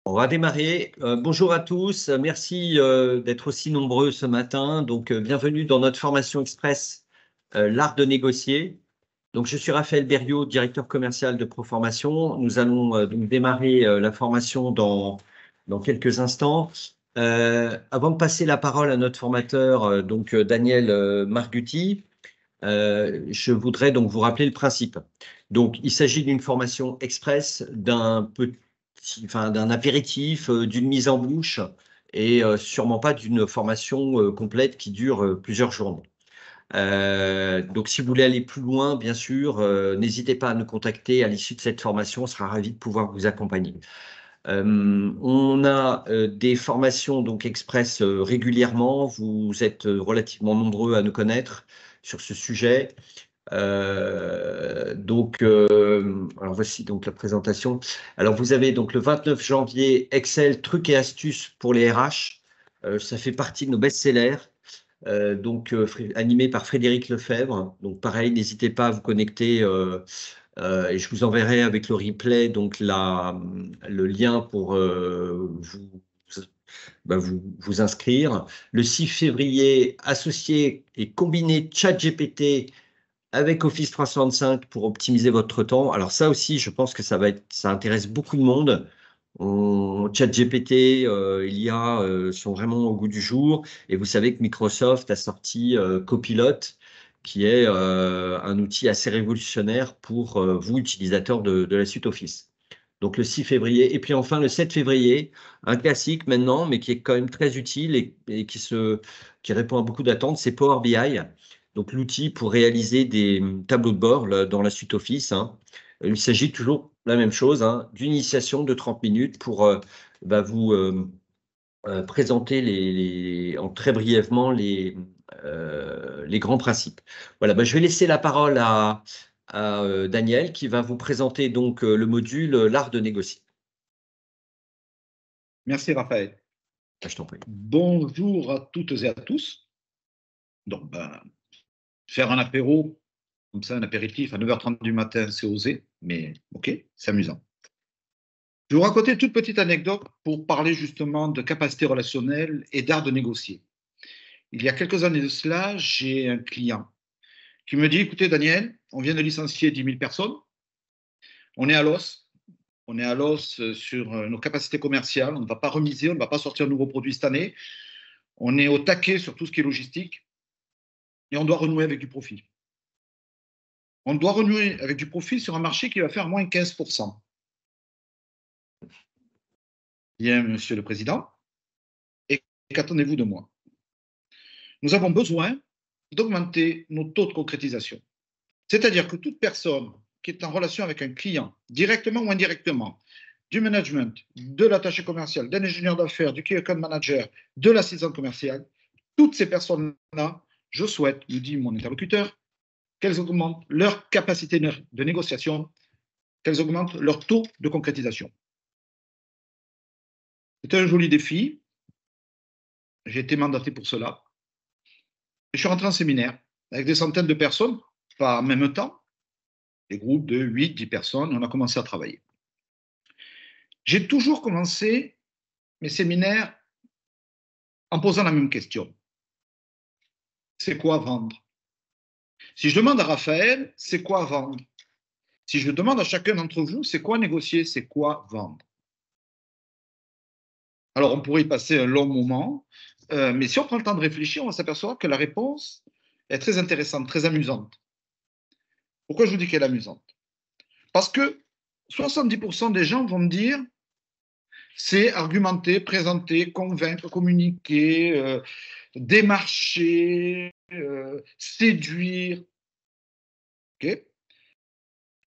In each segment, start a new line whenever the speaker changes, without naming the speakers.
On va démarrer. Bonjour à tous. Merci d'être aussi nombreux ce matin. Donc, bienvenue dans notre formation express, l'art de négocier. Donc, je suis Raphaël Berriot, directeur commercial de Proformation. Nous allons donc démarrer la formation dans quelques instants. Avant de passer la parole à notre formateur, Daniel Margutti, je voudrais donc vous rappeler le principe. Donc, il s'agit d'une formation express, d'un apéritif, d'une mise en bouche et sûrement pas d'une formation complète qui dure plusieurs journées. Donc, si vous voulez aller plus loin, bien sûr, n'hésitez pas à nous contacter à l'issue de cette formation. On sera ravis de pouvoir vous accompagner. On a des formations donc express régulièrement. Vous êtes relativement nombreux à nous connaître sur ce sujet. Alors voici donc la présentation. Alors vous avez donc le 29 janvier Excel, trucs et astuces pour les RH. Ça fait partie de nos best-sellers, animé par Frédéric Lefebvre. Donc pareil, n'hésitez pas à vous connecter et je vous enverrai avec le replay donc le lien pour vous inscrire. Le 6 février, associer et combiner ChatGPT avec Office 365 pour optimiser votre temps. Alors ça aussi, je pense que ça intéresse beaucoup de monde. ChatGPT, IA sont vraiment au goût du jour. Et vous savez que Microsoft a sorti Copilot, qui est un outil assez révolutionnaire pour vous, utilisateurs de la suite Office. Donc le 6 février. Et puis enfin le 7 février, un classique maintenant, mais qui est quand même très utile et qui répond à beaucoup d'attentes, c'est Power BI. Donc l'outil pour réaliser des tableaux de bord là, dans la suite Office, hein. Il s'agit toujours de la même chose, hein, d'une initiation de 30 minutes pour vous présenter en très brièvement les grands principes. Voilà, je vais laisser la parole à Daniel qui va vous présenter donc le module l'art de négocier.
Merci Raphaël.
Je t'en prie.
Bonjour à toutes et à tous. Donc, faire un apéro, comme ça, un apéritif à 9h30 du matin, c'est osé, mais ok, c'est amusant. Je vais vous raconter une toute petite anecdote pour parler justement de capacité relationnelle et d'art de négocier. Il y a quelques années de cela, j'ai un client qui me dit, écoutez Daniel, on vient de licencier 10 000 personnes, on est à l'os, sur nos capacités commerciales, on ne va pas remiser, on ne va pas sortir de nouveaux produits cette année, on est au taquet sur tout ce qui est logistique et on doit renouer avec du profit. On doit renouer avec du profit sur un marché qui va faire moins 15%. Bien, Monsieur le Président, et qu'attendez-vous de moi? Nous avons besoin d'augmenter nos taux de concrétisation. C'est-à-dire que toute personne qui est en relation avec un client, directement ou indirectement, du management, de l'attaché commercial, d'un ingénieur d'affaires, du key account manager, de l'assistant commercial, toutes ces personnes-là, je souhaite, nous dit mon interlocuteur, qu'elles augmentent leur capacité de négociation, qu'elles augmentent leur taux de concrétisation. C'est un joli défi. J'ai été mandaté pour cela. Je suis rentré en séminaire avec des centaines de personnes, pas en même temps, des groupes de 8, 10 personnes, et on a commencé à travailler. J'ai toujours commencé mes séminaires en posant la même question. C'est quoi vendre? Si je demande à Raphaël, c'est quoi vendre? Si je demande à chacun d'entre vous, c'est quoi négocier? C'est quoi vendre? Alors, on pourrait y passer un long moment, mais si on prend le temps de réfléchir, on va s'apercevoir que la réponse est très intéressante, très amusante. Pourquoi je vous dis qu'elle est amusante? Parce que 70% des gens vont me dire c'est argumenter, présenter, convaincre, communiquer, démarcher, séduire. Okay,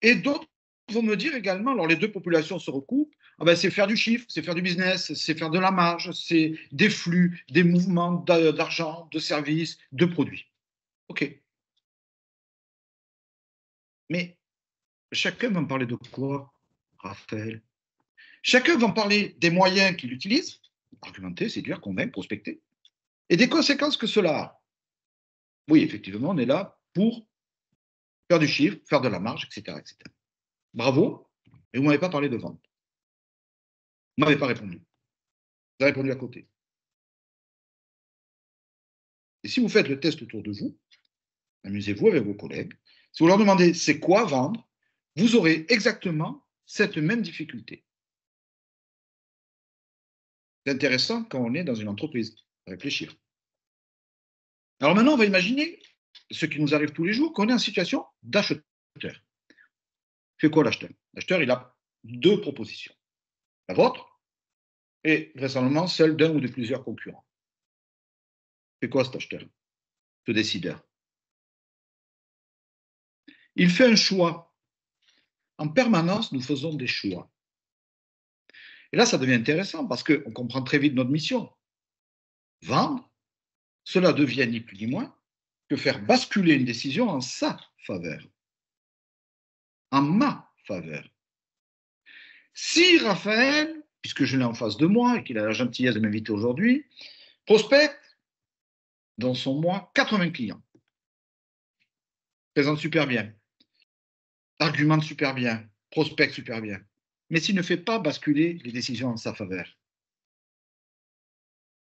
et d'autres vont me dire également, alors les deux populations se recoupent, ah ben c'est faire du chiffre, c'est faire du business, c'est faire de la marge, c'est des flux, des mouvements d'argent, de services, de produits. OK. Mais chacun va me parler de quoi, Raphaël? Chacun va me parler des moyens qu'il utilise, argumenter, séduire, convaincre, prospecter, et des conséquences que cela a. Oui, effectivement, on est là pour faire du chiffre, faire de la marge, etc. etc. Bravo, mais vous ne m'avez pas parlé de vente. Vous ne m'avez pas répondu. Vous avez répondu à côté. Et si vous faites le test autour de vous, amusez-vous avec vos collègues. Si vous leur demandez c'est quoi vendre, vous aurez exactement cette même difficulté. C'est intéressant quand on est dans une entreprise, réfléchir. Alors maintenant, on va imaginer ce qui nous arrive tous les jours, qu'on est en situation d'acheteur. Fait quoi l'acheteur? L'acheteur, il a deux propositions. La vôtre et vraisemblablement celle d'un ou de plusieurs concurrents. Fait quoi cet acheteur? Ce décideur. Il fait un choix. En permanence, nous faisons des choix. Et là, ça devient intéressant parce qu'on comprend très vite notre mission. Vendre, cela devient ni plus ni moins que faire basculer une décision en sa faveur, en ma faveur. Si Raphaël, puisque je l'ai en face de moi et qu'il a la gentillesse de m'inviter aujourd'hui, prospecte dans son mois 80 clients, présente super bien, argumente super bien, prospecte super bien, mais s'il ne fait pas basculer les décisions en sa faveur,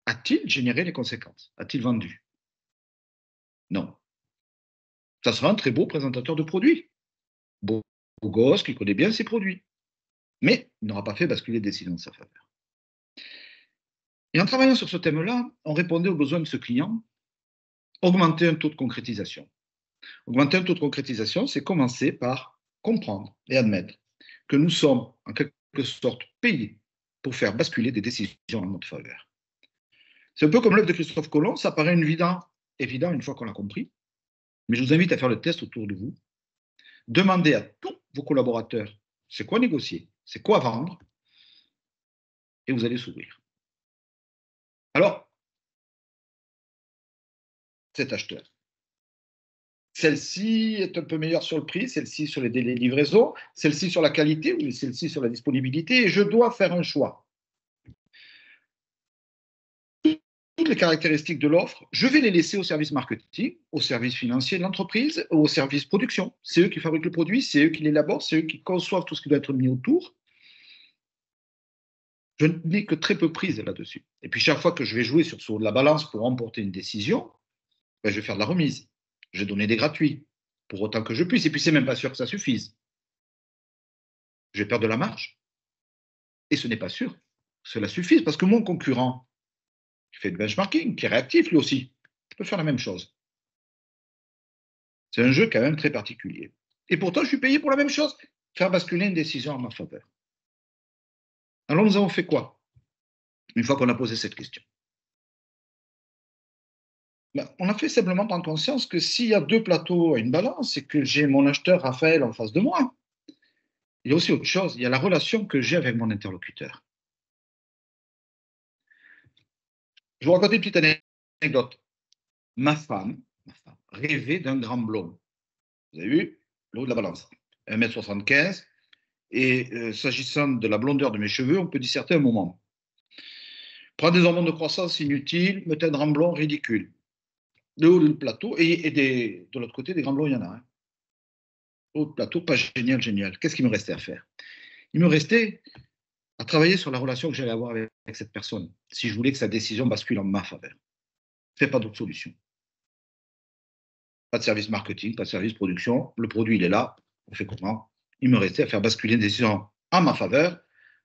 a-t-il généré les conséquences? A-t-il vendu? Non. Ça sera un très beau présentateur de produits, beau gosse qui connaît bien ses produits, mais il n'aura pas fait basculer les décisions en sa faveur. Et en travaillant sur ce thème-là, on répondait aux besoins de ce client, augmenter un taux de concrétisation. Augmenter un taux de concrétisation, c'est commencer par comprendre et admettre que nous sommes en quelque sorte payés pour faire basculer des décisions en notre faveur. C'est un peu comme l'œuvre de Christophe Colomb, ça paraît évident une fois qu'on l'a compris, mais je vous invite à faire le test autour de vous. Demandez à tous vos collaborateurs c'est quoi négocier, c'est quoi vendre, et vous allez s'ouvrir. Alors, cet acheteur, celle-ci est un peu meilleure sur le prix, celle-ci sur les délais de livraison, celle-ci sur la qualité, ou celle-ci sur la disponibilité, et je dois faire un choix. Toutes les caractéristiques de l'offre, je vais les laisser au service marketing, au service financier de l'entreprise, au service production. C'est eux qui fabriquent le produit, c'est eux qui l'élaborent, c'est eux qui conçoivent tout ce qui doit être mis autour. Je n'ai que très peu prise là-dessus. Et puis chaque fois que je vais jouer sur la balance pour remporter une décision, ben, je vais faire de la remise. Je vais donner des gratuits, pour autant que je puisse. Et puis c'est même pas sûr que ça suffise. Je vais perdre de la marge. Et ce n'est pas sûr que cela suffise, parce que mon concurrent, qui fait du benchmarking, qui est réactif lui aussi, peut faire la même chose. C'est un jeu quand même très particulier. Et pourtant, je suis payé pour la même chose, faire basculer une décision en ma faveur. Alors nous avons fait quoi une fois qu'on a posé cette question? Ben, on a fait simplement prendre conscience que s'il y a deux plateaux à une balance et que j'ai mon acheteur Raphaël en face de moi, il y a aussi autre chose, il y a la relation que j'ai avec mon interlocuteur. Je vous raconte une petite anecdote. Ma femme rêvait d'un grand blond. Vous avez vu le haut de la balance, 1,75 m. Et s'agissant de la blondeur de mes cheveux, on peut disserter un moment. Prendre des hormones de croissance inutiles, me teindre en blond, ridicule. Le haut du plateau, et de l'autre côté, des grands blonds, il y en a. Hein. Le haut de plateau, pas génial, génial. Qu'est-ce qu'il me restait à faire? Il me restait à travailler sur la relation que j'allais avoir avec cette personne, si je voulais que sa décision bascule en ma faveur. Je n'ai pas d'autre solution. Pas de service marketing, pas de service production. Le produit, il est là. On fait comment? Il me restait à faire basculer une décision en ma faveur,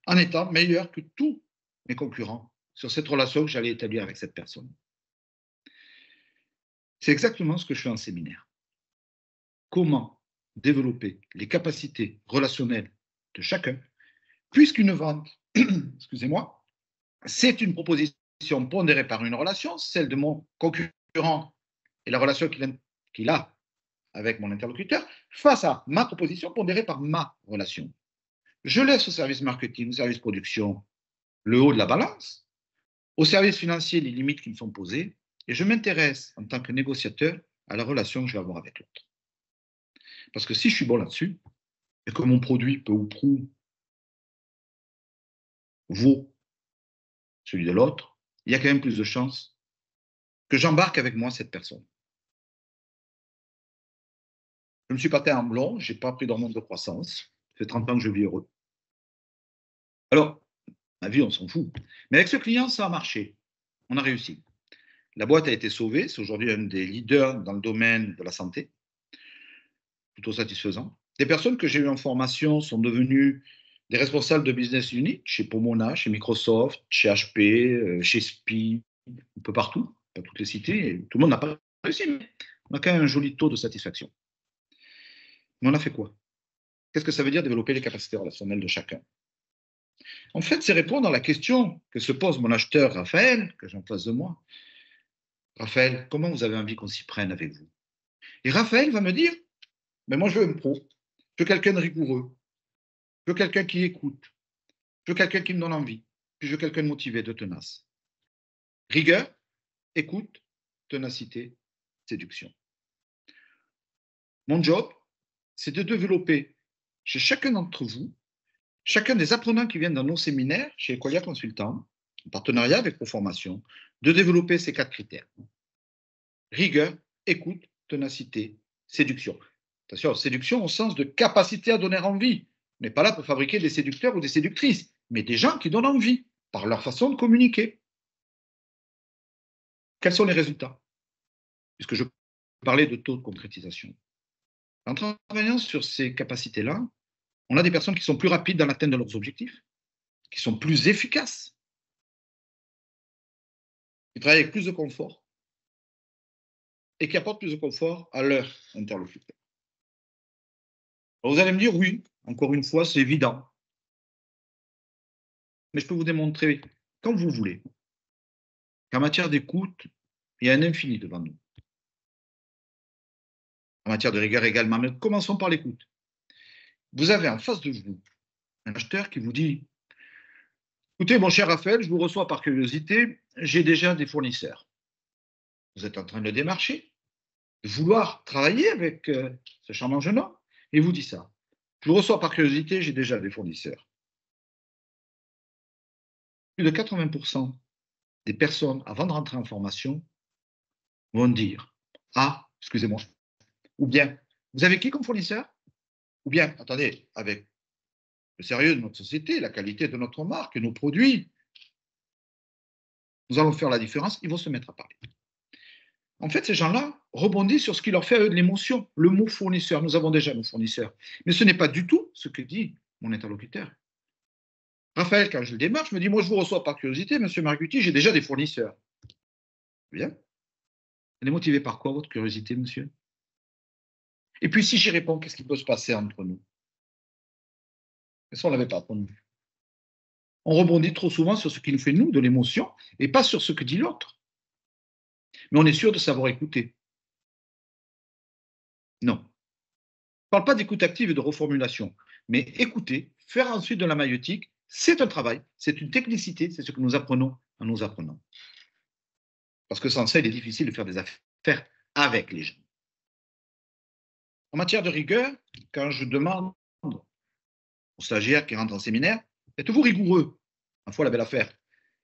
en étant meilleur que tous mes concurrents sur cette relation que j'allais établir avec cette personne. C'est exactement ce que je fais en séminaire. Comment développer les capacités relationnelles de chacun, puisqu'une vente, excusez-moi, c'est une proposition pondérée par une relation, celle de mon concurrent et la relation qu'il a avec mon interlocuteur, face à ma proposition pondérée par ma relation. Je laisse au service marketing, au service production, le haut de la balance, au service financier, les limites qui me sont posées, et je m'intéresse en tant que négociateur à la relation que je vais avoir avec l'autre. Parce que si je suis bon là-dessus, et que mon produit peu ou prou vaut celui de l'autre, il y a quand même plus de chances que j'embarque avec moi cette personne. Je ne me suis pas teint en blond, je n'ai pas pris d'hormones de croissance, ça fait 30 ans que je vis heureux. Alors, Ma vie, on s'en fout. Mais avec ce client, ça a marché. On a réussi. La boîte a été sauvée. C'est aujourd'hui un des leaders dans le domaine de la santé. Plutôt satisfaisant. Des personnes que j'ai eues en formation sont devenues des responsables de business unit chez Pomona, chez Microsoft, chez HP, chez SPI, un peu partout, pas toutes les cités. Et tout le monde n'a pas réussi, mais on a quand même un joli taux de satisfaction. Mais on a fait quoi? Qu'est-ce que ça veut dire développer les capacités relationnelles de chacun? En fait, c'est répondre à la question que se pose mon acheteur Raphaël, que j'ai en face de moi. Raphaël, comment vous avez envie qu'on s'y prenne avec vous? Et Raphaël va me dire, mais moi je veux un pro, je veux quelqu'un de rigoureux, je veux quelqu'un qui écoute, je veux quelqu'un qui me donne envie, puis je veux quelqu'un de motivé, de tenace. Rigueur, écoute, ténacité, séduction. Mon job, c'est de développer chez chacun d'entre vous, chacun des apprenants qui viennent dans nos séminaires chez Equalia Consultant, en partenariat avec ProFormation, de développer ces 4 critères. Rigueur, écoute, ténacité, séduction. Attention, séduction au sens de capacité à donner envie. On n'est pas là pour fabriquer des séducteurs ou des séductrices, mais des gens qui donnent envie par leur façon de communiquer. Quels sont les résultats? Puisque je parlais de taux de concrétisation. En travaillant sur ces capacités-là, on a des personnes qui sont plus rapides dans l'atteinte de leurs objectifs, qui sont plus efficaces, qui travaillent avec plus de confort et qui apportent plus de confort à leur interlocuteur. Alors vous allez me dire, oui, encore une fois, c'est évident. Mais je peux vous démontrer, quand vous voulez, qu'en matière d'écoute, il y a un infini devant nous. En matière de rigueur également, mais commençons par l'écoute. Vous avez en face de vous un acheteur qui vous dit, écoutez, mon cher Raphaël, je vous reçois par curiosité, j'ai déjà des fournisseurs. Vous êtes en train de démarcher, de vouloir travailler avec ce charmant jeune homme, et vous dit ça. Je vous reçois par curiosité, j'ai déjà des fournisseurs. Plus de 80% des personnes, avant de rentrer en formation, vont dire, ah, excusez-moi, ou bien, vous avez qui comme fournisseur? Ou bien, attendez, avec le sérieux de notre société, la qualité de notre marque, nos produits, nous allons faire la différence, ils vont se mettre à parler. En fait, ces gens-là rebondissent sur ce qui leur fait à eux de l'émotion. Le mot fournisseur, nous avons déjà nos fournisseurs. Mais ce n'est pas du tout ce que dit mon interlocuteur. Raphaël, quand je le démarche, me dit, moi je vous reçois par curiosité, monsieur Margutti, j'ai déjà des fournisseurs. Bien. Elle est motivée par quoi, votre curiosité, monsieur? Et puis si j'y réponds, qu'est-ce qui peut se passer entre nous? Et ça, on ne l'avait pas répondu. On rebondit trop souvent sur ce qui nous fait, nous, de l'émotion, et pas sur ce que dit l'autre. Mais on est sûr de savoir écouter. Non. Je ne parle pas d'écoute active et de reformulation, mais écouter, faire ensuite de la maïeutique, c'est un travail, c'est une technicité, c'est ce que nous apprenons à nos apprenants. Parce que sans ça, il est difficile de faire des affaires avec les gens. En matière de rigueur, quand je demande aux stagiaires qui rentrent en séminaire, êtes-vous rigoureux? Ma foi, la belle affaire.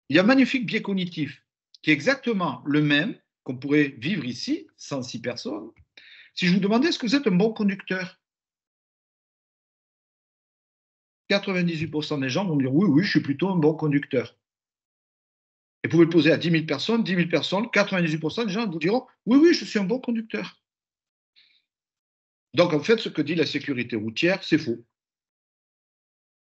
Il y a un magnifique biais cognitif qui est exactement le même qu'on pourrait vivre ici, 106 personnes. Si je vous demandais, est-ce que vous êtes un bon conducteur? 98% des gens vont dire oui, oui, je suis plutôt un bon conducteur. Et vous pouvez le poser à 10 000 personnes, 98% des gens vous diront oui, oui, je suis un bon conducteur. Donc, en fait, ce que dit la sécurité routière, c'est faux.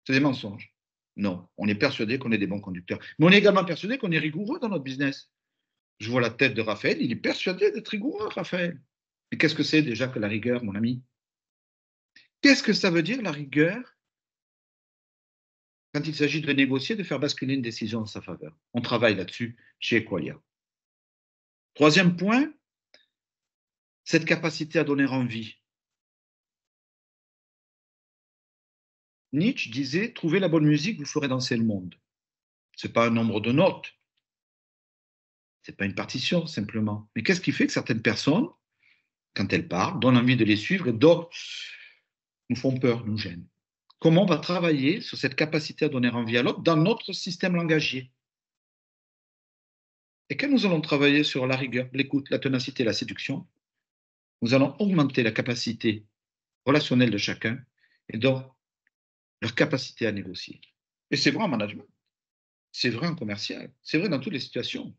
C'est des mensonges. Non, on est persuadé qu'on est des bons conducteurs. Mais on est également persuadé qu'on est rigoureux dans notre business. Je vois la tête de Raphaël, il est persuadé d'être rigoureux, Raphaël. Mais qu'est-ce que c'est déjà que la rigueur, mon ami? Qu'est-ce que ça veut dire, la rigueur, quand il s'agit de négocier, de faire basculer une décision en sa faveur? On travaille là-dessus chez Equalia. Troisième point, cette capacité à donner envie. Nietzsche disait, trouvez la bonne musique, vous ferez danser le monde. Ce n'est pas un nombre de notes, ce n'est pas une partition simplement. Mais qu'est-ce qui fait que certaines personnes, quand elles parlent, donnent envie de les suivre et d'autres nous font peur, nous gênent? Comment on va travailler sur cette capacité à donner envie à l'autre dans notre système langagier? Et quand nous allons travailler sur la rigueur, l'écoute, la ténacité, la séduction, nous allons augmenter la capacité relationnelle de chacun et donc leur capacité à négocier. Et c'est vrai en management. c'est vrai en commercial, c'est vrai dans toutes les situations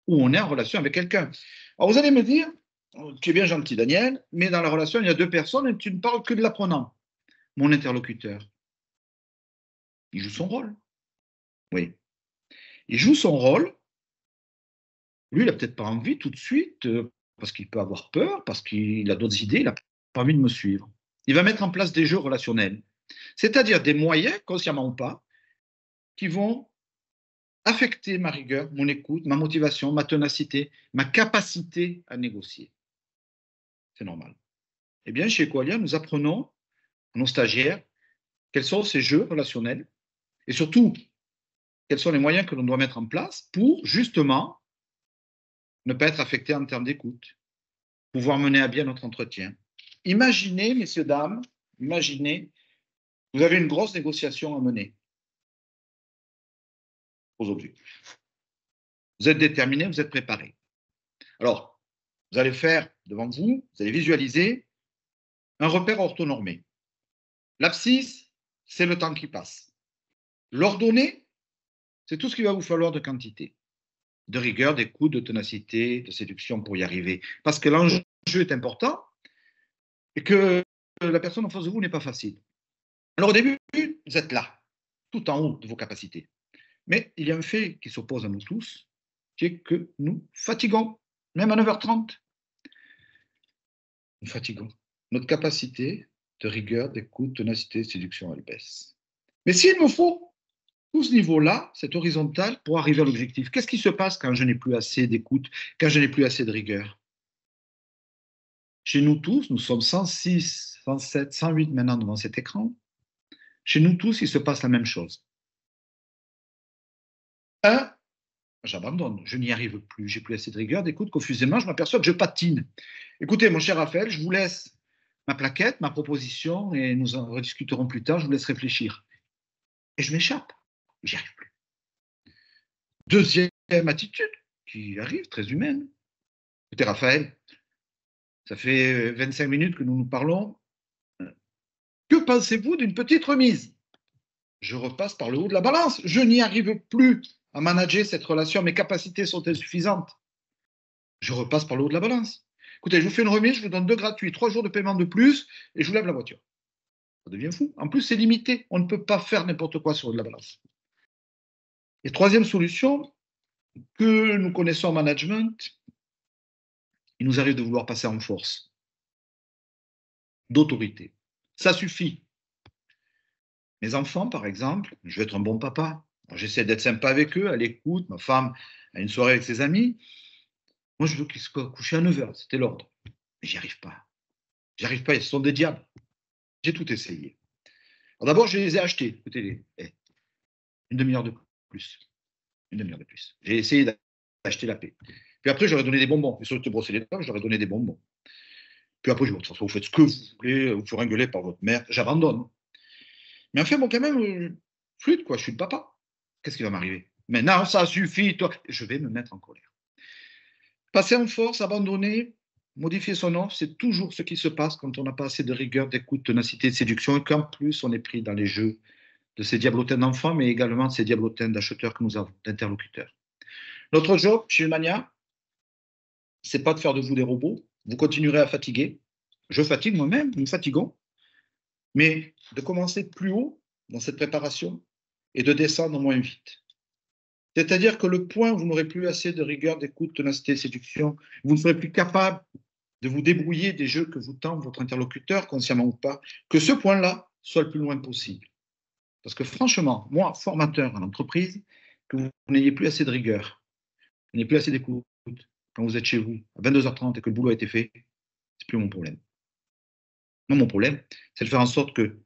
où on est en relation avec quelqu'un. Alors vous allez me dire, tu es bien gentil Daniel, mais dans la relation, il y a deux personnes et tu ne parles que de l'apprenant. Mon interlocuteur, il joue son rôle. Oui. Il joue son rôle. Lui, il n'a peut-être pas envie tout de suite, parce qu'il peut avoir peur, parce qu'il a d'autres idées, il n'a pas envie de me suivre. Il va mettre en place des jeux relationnels, c'est-à-dire des moyens, consciemment ou pas, qui vont affecter ma rigueur, mon écoute, ma motivation, ma ténacité, ma capacité à négocier. C'est normal. Eh bien, chez Equalia, nous apprenons à nos stagiaires quels sont ces jeux relationnels et surtout quels sont les moyens que l'on doit mettre en place pour justement ne pas être affecté en termes d'écoute, pouvoir mener à bien notre entretien. Imaginez, messieurs, dames, imaginez, vous avez une grosse négociation à mener aux objectifs. Vous êtes déterminé, vous êtes préparé. Alors, vous allez faire devant vous, vous allez visualiser un repère orthonormé. L'abscisse, c'est le temps qui passe. L'ordonnée, c'est tout ce qu'il va vous falloir de quantité, de rigueur, d'écoute, de ténacité, de séduction pour y arriver. Parce que l'enjeu est important et que la personne en face de vous n'est pas facile. Alors au début, vous êtes là, tout en haut de vos capacités. Mais il y a un fait qui s'oppose à nous tous, qui est que nous fatiguons, même à 9h30. Nous fatiguons. Notre capacité de rigueur, d'écoute, ténacité, de séduction, elle baisse. Mais s'il me faut tout ce niveau-là, cette horizontale, pour arriver à l'objectif, qu'est-ce qui se passe quand je n'ai plus assez d'écoute, quand je n'ai plus assez de rigueur? Chez nous tous, nous sommes 106, 107, 108 maintenant devant cet écran. Chez nous tous, il se passe la même chose. Un, j'abandonne, je n'y arrive plus, j'ai plus assez de rigueur, d'écoute, confusément, je m'aperçois que je patine. Écoutez, mon cher Raphaël, je vous laisse ma plaquette, ma proposition, et nous en rediscuterons plus tard, je vous laisse réfléchir. Et je m'échappe, j'y arrive plus. Deuxième attitude, qui arrive, très humaine. Écoutez, Raphaël, ça fait 25 minutes que nous nous parlons. Que pensez-vous d'une petite remise? Je repasse par le haut de la balance. Je n'y arrive plus à manager cette relation. Mes capacités sont insuffisantes. Je repasse par le haut de la balance. Écoutez, je vous fais une remise, je vous donne 2 gratuits, 3 jours de paiement de plus et je vous lève la voiture. Ça devient fou. En plus, c'est limité. On ne peut pas faire n'importe quoi sur le haut de la balance. Et troisième solution, que nous connaissons en management, il nous arrive de vouloir passer en force, d'autorité. Ça suffit. Mes enfants, par exemple, je veux être un bon papa. J'essaie d'être sympa avec eux, à l'écoute. Ma femme a une soirée avec ses amis. Moi, je veux qu'ils soient couchés à 9h. C'était l'ordre. Mais j'y arrive pas. J'y arrive pas. Ils sont des diables. J'ai tout essayé. Alors d'abord, je les ai achetés. Écoutez, une demi-heure de plus. Une demi-heure de plus. J'ai essayé d'acheter la paix. Puis après, j'aurais donné des bonbons. Ils sont te brosser les dents, j'aurais donné des bonbons. Puis après, je dis, de toute façon, vous faites ce que vous voulez, vous ferez engueuler par votre mère. J'abandonne. Mais enfin, bon, quand même, flûte, quoi. Je suis le papa. Qu'est-ce qui va m'arriver? Maintenant, ça suffit, toi. Je vais me mettre en colère. Passer en force, abandonner, modifier son offre, c'est toujours ce qui se passe quand on n'a pas assez de rigueur, d'écoute, de ténacité, de séduction, et qu'en plus, on est pris dans les jeux de ces diablotins d'enfants, mais également de ces diablotins d'acheteurs que nous avons, d'interlocuteurs. Notre job chez Mania, c'est pas de faire de vous des robots. Vous continuerez à fatiguer. Je fatigue moi-même, nous fatiguons. Mais de commencer plus haut dans cette préparation et de descendre moins vite. C'est-à-dire que le point où vous n'aurez plus assez de rigueur, d'écoute, ténacité, séduction, vous ne serez plus capable de vous débrouiller des jeux que vous tend votre interlocuteur, consciemment ou pas, que ce point-là soit le plus loin possible. Parce que franchement, moi, formateur en entreprise, que vous n'ayez plus assez de rigueur, vous n'ayez plus assez d'écoute, quand vous êtes chez vous à 22h30 et que le boulot a été fait, c'est plus mon problème. Non, mon problème, c'est de faire en sorte que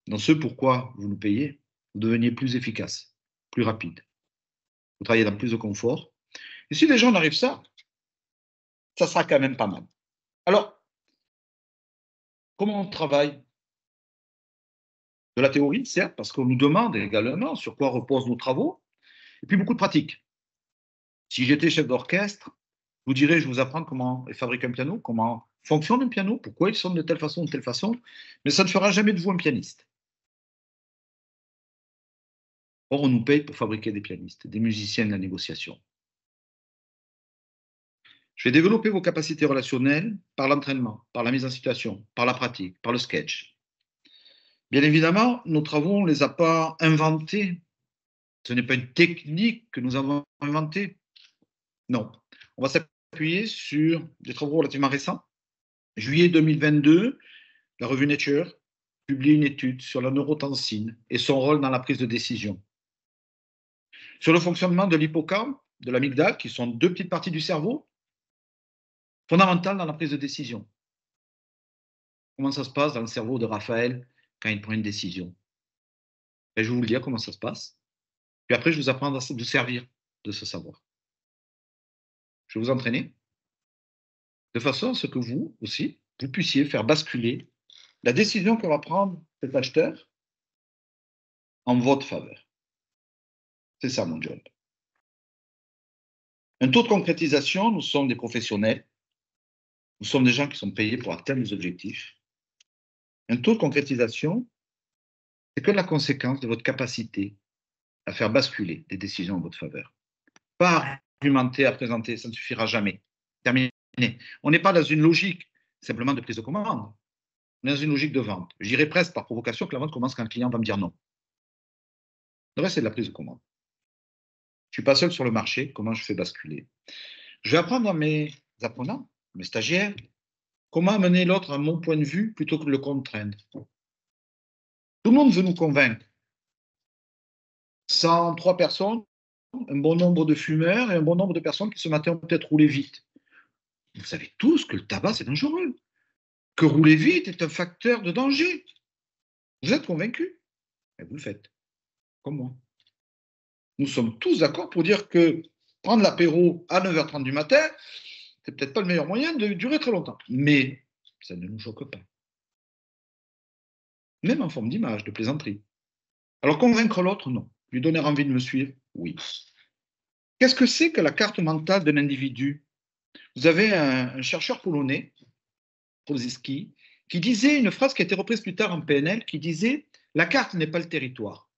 dans ce pourquoi vous nous payez, vous deveniez plus efficace, plus rapide. Vous travaillez dans plus de confort. Et si les gens n'arrivent ça sera quand même pas mal. Alors, comment on travaille? De la théorie, certes, parce qu'on nous demande également sur quoi reposent nos travaux, et puis beaucoup de pratique. Si j'étais chef d'orchestre, je vous dirais, je vous apprends comment est fabriqué un piano, comment fonctionne un piano, pourquoi il sonne de telle façon ou de telle façon, mais ça ne fera jamais de vous un pianiste. Or, on nous paye pour fabriquer des pianistes, des musiciens de la négociation. Je vais développer vos capacités relationnelles par l'entraînement, par la mise en situation, par la pratique, par le sketch. Bien évidemment, nos travaux, on ne les a pas inventés. Ce n'est pas une technique que nous avons inventée. Non. On va s'appuyer sur des travaux relativement récents. Juillet 2022, la revue Nature publie une étude sur la neurotensine et son rôle dans la prise de décision. Sur le fonctionnement de l'hippocampe, de l'amygdale, qui sont deux petites parties du cerveau, fondamentales dans la prise de décision. Comment ça se passe dans le cerveau de Raphaël quand il prend une décision? Et je vais vous le dire comment ça se passe. Puis après, je vous apprends à vous servir de ce savoir. Je vais vous entraîner de façon à ce que vous aussi, vous puissiez faire basculer la décision que va prendre cet acheteur en votre faveur. C'est ça mon job. Un taux de concrétisation, nous sommes des professionnels, nous sommes des gens qui sont payés pour atteindre les objectifs. Un taux de concrétisation, c'est que la conséquence de votre capacité à faire basculer des décisions en votre faveur. Pas argumenter, à présenter, ça ne suffira jamais. Terminé. On n'est pas dans une logique simplement de prise de commande. On est dans une logique de vente. Je dirais presque par provocation que la vente commence quand un client va me dire non. Le reste, c'est de la prise de commande. Je ne suis pas seul sur le marché. Comment je fais basculer? Je vais apprendre à mes apprenants, mes stagiaires, comment amener l'autre à mon point de vue plutôt que de le contraindre. Tout le monde veut nous convaincre. 103 personnes, un bon nombre de fumeurs et un bon nombre de personnes qui ce matin ont peut-être roulé vite. Vous savez tous que le tabac, c'est dangereux, que rouler vite est un facteur de danger. Vous êtes convaincus? Et vous le faites, comme moi. Nous sommes tous d'accord pour dire que prendre l'apéro à 9h30 du matin, c'est peut-être pas le meilleur moyen de durer très longtemps. Mais ça ne nous choque pas. Même en forme d'image, de plaisanterie. Alors convaincre l'autre, non. Lui donner envie de me suivre, oui. Qu'est-ce que c'est que la carte mentale d'un individu? Vous avez un chercheur polonais, Polski, qui disait une phrase qui a été reprise plus tard en PNL, qui disait « La carte n'est pas le territoire ».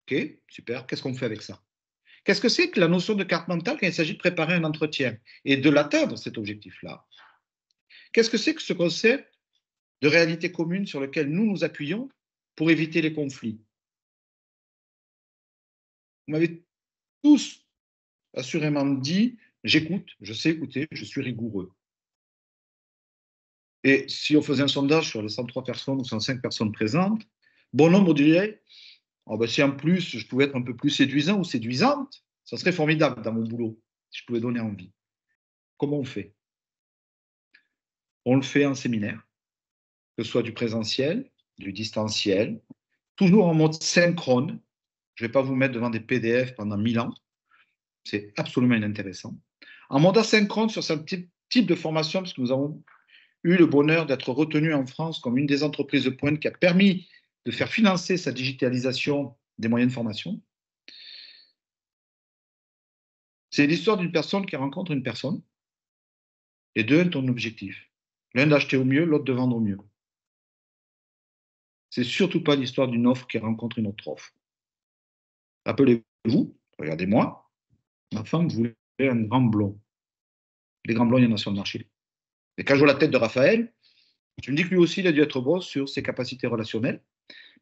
Ok, super, qu'est-ce qu'on fait avec ça? Qu'est-ce que c'est que la notion de carte mentale quand il s'agit de préparer un entretien et de l'atteindre, cet objectif-là? Qu'est-ce que c'est que ce concept de réalité commune sur lequel nous nous appuyons pour éviter les conflits? Vous m'avez tous assurément dit « J'écoute, je sais écouter, je suis rigoureux ». Et si on faisait un sondage sur les 103 personnes ou 105 personnes présentes, bon nombre dirait oh ben si en plus je pouvais être un peu plus séduisant ou séduisante, ça serait formidable dans mon boulot, si je pouvais donner envie. Comment on fait? On le fait en séminaire, que ce soit du présentiel, du distanciel, toujours en mode synchrone. Je ne vais pas vous mettre devant des PDF pendant 1000 ans, c'est absolument inintéressant. En mode asynchrone sur ce type de formation, parce que nous avons eu le bonheur d'être retenu en France comme une des entreprises de pointe qui a permis de faire financer sa digitalisation des moyens de formation. C'est l'histoire d'une personne qui rencontre une personne et deux ont un objectif. L'un d'acheter au mieux, l'autre de vendre au mieux. C'est surtout pas l'histoire d'une offre qui rencontre une autre offre. Rappelez-vous, regardez-moi, ma femme voulait un grand blond. Les grands blonds, il y en a sur le marché. Et quand je vois la tête de Raphaël, je me dis que lui aussi, il a dû être bon sur ses capacités relationnelles.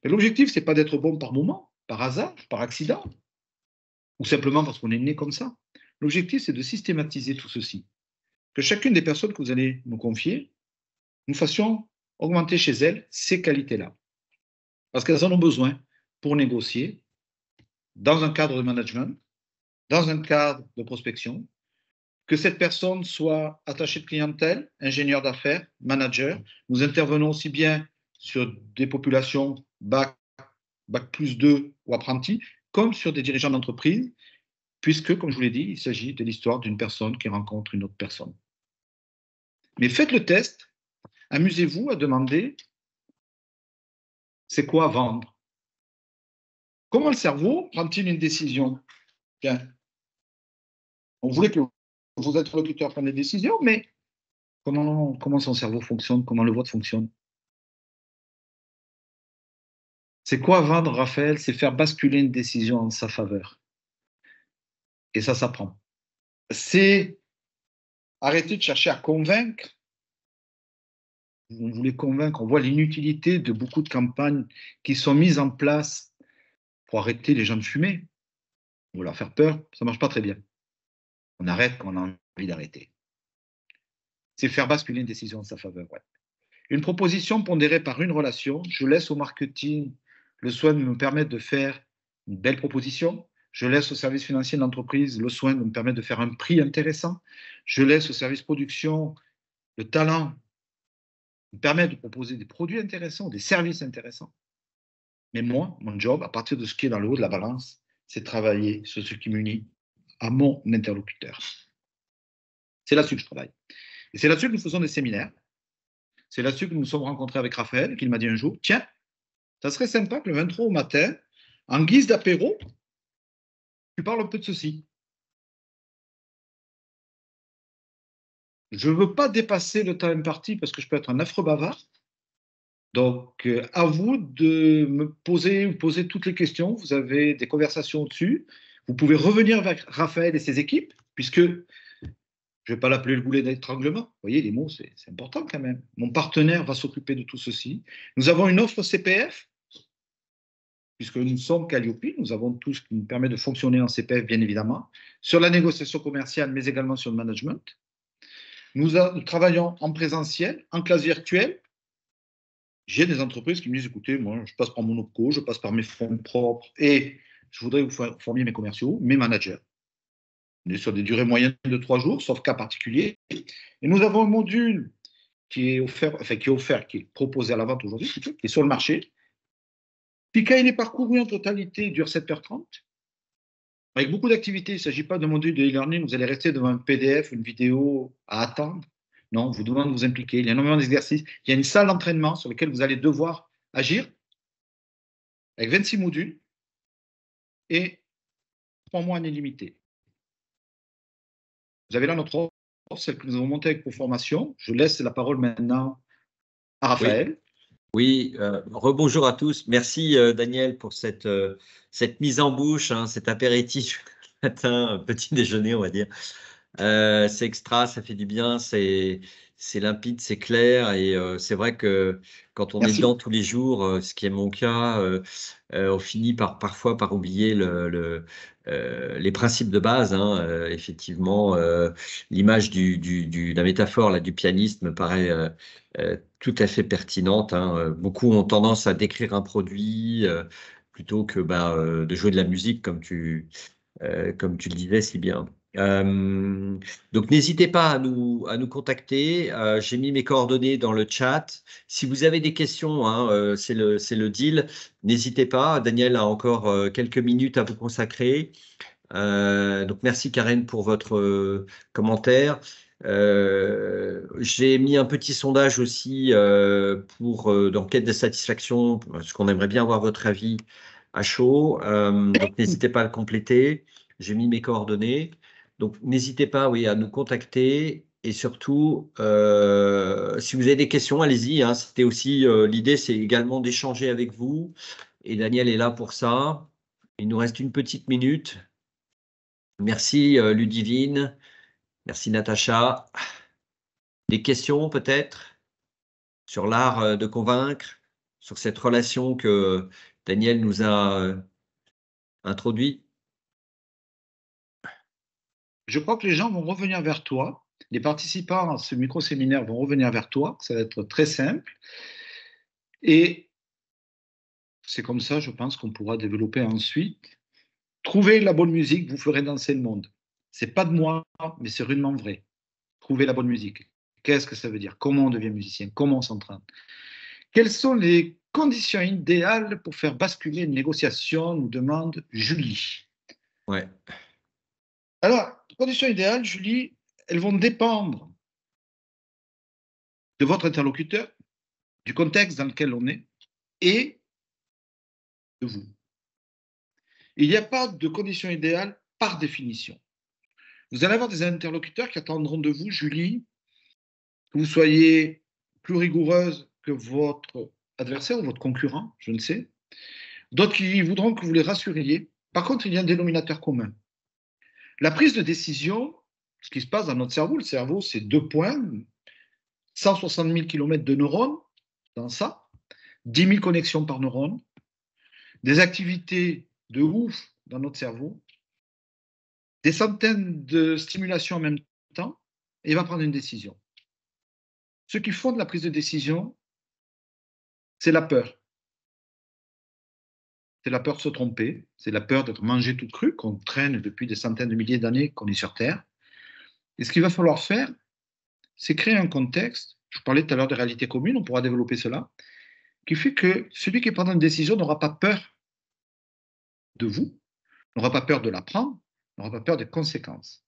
Mais l'objectif, ce n'est pas d'être bon par moment, par hasard, par accident, ou simplement parce qu'on est né comme ça. L'objectif, c'est de systématiser tout ceci. Que chacune des personnes que vous allez nous confier, nous fassions augmenter chez elles ces qualités-là. Parce qu'elles en ont besoin pour négocier dans un cadre de management, dans un cadre de prospection, que cette personne soit attachée de clientèle, ingénieur d'affaires, manager. Nous intervenons aussi bien sur des populations bac plus 2 ou apprentis, comme sur des dirigeants d'entreprise, puisque, comme je vous l'ai dit, il s'agit de l'histoire d'une personne qui rencontre une autre personne. Mais faites le test, amusez-vous à demander c'est quoi vendre? Comment le cerveau prend-il une décision? Bien, on voulait que vos interlocuteurs prennent des décisions, mais comment son cerveau fonctionne, comment le vôtre fonctionne? C'est quoi vendre, Raphaël? C'est faire basculer une décision en sa faveur. Et ça s'apprend. C'est arrêter de chercher à convaincre. On voulait convaincre, on voit l'inutilité de beaucoup de campagnes qui sont mises en place pour arrêter les gens de fumer. On veut leur faire peur, ça ne marche pas très bien. On arrête quand on a envie d'arrêter. C'est faire basculer une décision en sa faveur. Ouais. Une proposition pondérée par une relation, je laisse au marketing le soin de me permettre de faire une belle proposition. Je laisse au service financier de l'entreprise le soin de me permettre de faire un prix intéressant. Je laisse au service production le talent de me permettre de proposer des produits intéressants, des services intéressants. Mais moi, mon job, à partir de ce qui est dans le haut de la balance, c'est travailler sur ce qui m'unit à mon interlocuteur. C'est là-dessus que je travaille. Et c'est là-dessus que nous faisons des séminaires. C'est là-dessus que nous nous sommes rencontrés avec Raphaël, qui m'a dit un jour, tiens, ça serait sympa que le 23 au matin, en guise d'apéro, tu parles un peu de ceci. Je ne veux pas dépasser le temps imparti parce que je peux être un affreux bavard. Donc, à vous de me poser toutes les questions. Vous avez des conversations dessus. Vous pouvez revenir avec Raphaël et ses équipes, puisque je ne vais pas l'appeler le boulet d'étranglement. Vous voyez, les mots, c'est important quand même. Mon partenaire va s'occuper de tout ceci. Nous avons une offre CPF, puisque nous sommes Calliope. Nous avons tout ce qui nous permet de fonctionner en CPF, bien évidemment, sur la négociation commerciale, mais également sur le management. Nous travaillons en présentiel, en classe virtuelle. J'ai des entreprises qui me disent, écoutez, moi, je passe par mon OPCO, je passe par mes fonds propres et je voudrais vous former mes commerciaux, mes managers. On est sur des durées moyennes de 3 jours, sauf cas particulier. Et nous avons un module qui est offert, qui est proposé à la vente aujourd'hui, qui est sur le marché. Puis quand il est parcouru en totalité, il dure 7h30. Avec beaucoup d'activités, il ne s'agit pas d'un module de e-learning, vous allez rester devant un PDF, une vidéo à attendre. Non, on vous demande de vous impliquer. Il y a énormément d'exercices. Il y a une salle d'entraînement sur laquelle vous allez devoir agir, avec 26 modules et 3 mois en illimité. Vous avez là notre offre, celle que nous avons montée avec pour formation. Je laisse la parole maintenant à Raphaël.
Oui, rebonjour à tous. Merci Daniel pour cette mise en bouche, hein, cet apéritif matin, petit déjeuner, on va dire. C'est extra, ça fait du bien, c'est limpide, c'est clair et c'est vrai que quand on est dedans tous les jours, ce qui est mon cas, on finit parfois par oublier les principes de base, hein. Effectivement, l'image la métaphore là, du pianiste me paraît tout à fait pertinente, hein. Beaucoup ont tendance à décrire un produit plutôt que de jouer de la musique comme tu le disais si bien. Donc n'hésitez pas à nous contacter. J'ai mis mes coordonnées dans le chat. Si vous avez des questions, hein, c'est le deal. N'hésitez pas. Daniel a encore quelques minutes à vous consacrer. Donc merci Karen pour votre commentaire. J'ai mis un petit sondage aussi pour d'enquête de satisfaction, parce qu'on aimerait bien avoir votre avis à chaud. Donc n'hésitez pas à le compléter. J'ai mis mes coordonnées. Donc, n'hésitez pas, oui, à nous contacter et surtout, si vous avez des questions, allez-y, hein. C'était aussi l'idée, c'est également d'échanger avec vous. Et Daniel est là pour ça. Il nous reste une petite minute. Merci Ludivine. Merci Natacha. Des questions peut-être sur l'art de convaincre, sur cette relation que Daniel nous a introduite?
Je crois que les gens vont revenir vers toi. Les participants à ce micro-séminaire vont revenir vers toi. Ça va être très simple. Et c'est comme ça, je pense, qu'on pourra développer ensuite. Trouver la bonne musique, vous ferez danser le monde. C'est pas de moi, mais c'est rudement vrai. Trouver la bonne musique. Qu'est-ce que ça veut dire? Comment on devient musicien? Comment on s'entraîne? Quelles sont les conditions idéales pour faire basculer une négociation, nous demande Julie.
Ouais.
Alors, les conditions idéales, Julie, elles vont dépendre de votre interlocuteur, du contexte dans lequel on est et de vous. Il n'y a pas de conditions idéales par définition. Vous allez avoir des interlocuteurs qui attendront de vous, Julie, que vous soyez plus rigoureuse que votre adversaire ou votre concurrent, je ne sais. D'autres qui voudront que vous les rassuriez. Par contre, il y a un dénominateur commun. La prise de décision, ce qui se passe dans notre cerveau, le cerveau, c'est 2 points, 160 000 km de neurones dans ça, 10 000 connexions par neurone, des activités de ouf dans notre cerveau, des centaines de stimulations en même temps, et il va prendre une décision. Ce qui fonde la prise de décision, c'est la peur. C'est la peur de se tromper, c'est la peur d'être mangé tout cru, qu'on traîne depuis des centaines de milliers d'années qu'on est sur Terre. Et ce qu'il va falloir faire, c'est créer un contexte, je parlais tout à l'heure de réalité commune, on pourra développer cela, qui fait que celui qui prendra une décision n'aura pas peur de vous, n'aura pas peur de la prendre, n'aura pas peur des conséquences.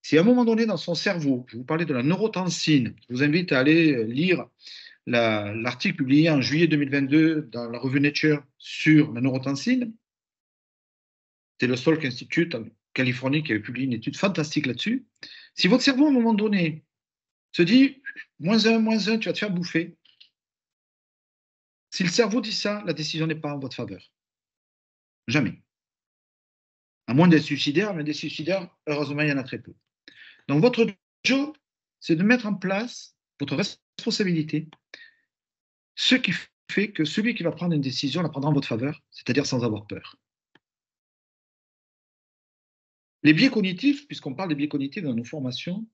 Si à un moment donné dans son cerveau, je vous parlais de la neurotensine, je vous invite à aller lire l'article publié en juillet 2022 dans la revue Nature sur la neurotensine, c'est le Salk Institute en Californie qui avait publié une étude fantastique là-dessus. Si votre cerveau à un moment donné se dit -1, tu vas te faire bouffer, si le cerveau dit ça, la décision n'est pas en votre faveur. Jamais. À moins d'être suicidaire, mais des suicidaires, heureusement, il y en a très peu. Donc, votre job, c'est de mettre en place votre responsabilité, ce qui fait que celui qui va prendre une décision la prendra en votre faveur, c'est-à-dire sans avoir peur. Les biais cognitifs, puisqu'on parle des biais cognitifs dans nos formations,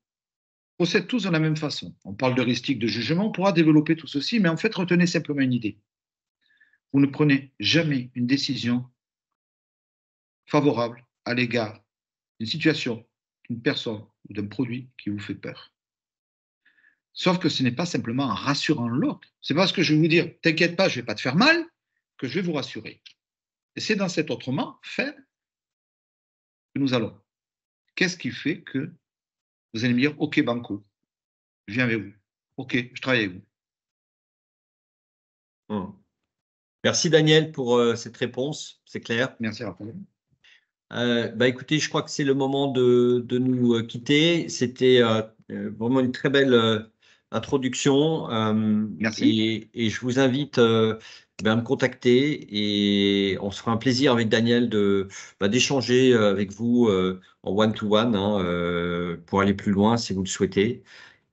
procèdent tous de la même façon. On parle d'heuristique, de jugement, on pourra développer tout ceci, mais en fait, retenez simplement une idée. Vous ne prenez jamais une décision favorable à l'égard d'une situation, d'une personne ou d'un produit qui vous fait peur. Sauf que ce n'est pas simplement en rassurant l'autre. C'est pas parce que je vais vous dire, t'inquiète pas, je ne vais pas te faire mal, que je vais vous rassurer. Et c'est dans cet autrement faire que nous allons. Qu'est-ce qui fait que vous allez me dire, OK, banco, je viens avec vous. OK, je travaille avec vous.
Merci Daniel pour cette réponse, c'est clair.
Merci Raphaël.
Écoutez, je crois que c'est le moment de nous quitter. C'était vraiment une très belle introduction.
Merci.
Et je vous invite à me contacter et on se fera un plaisir avec Daniel d'échanger avec vous en one-to-one pour aller plus loin si vous le souhaitez.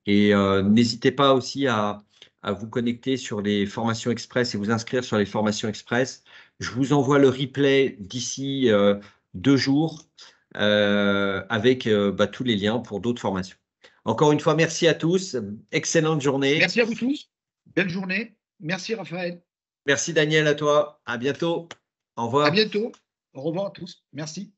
Et n'hésitez pas aussi à vous connecter sur les formations express et vous inscrire sur les formations express. Je vous envoie le replay d'ici 2 jours avec tous les liens pour d'autres formations. Encore une fois, merci à tous. Excellente journée.
Merci à vous tous. Belle journée. Merci Raphaël.
Merci Daniel, à toi. À bientôt. Au revoir.
À bientôt. Au revoir à tous. Merci.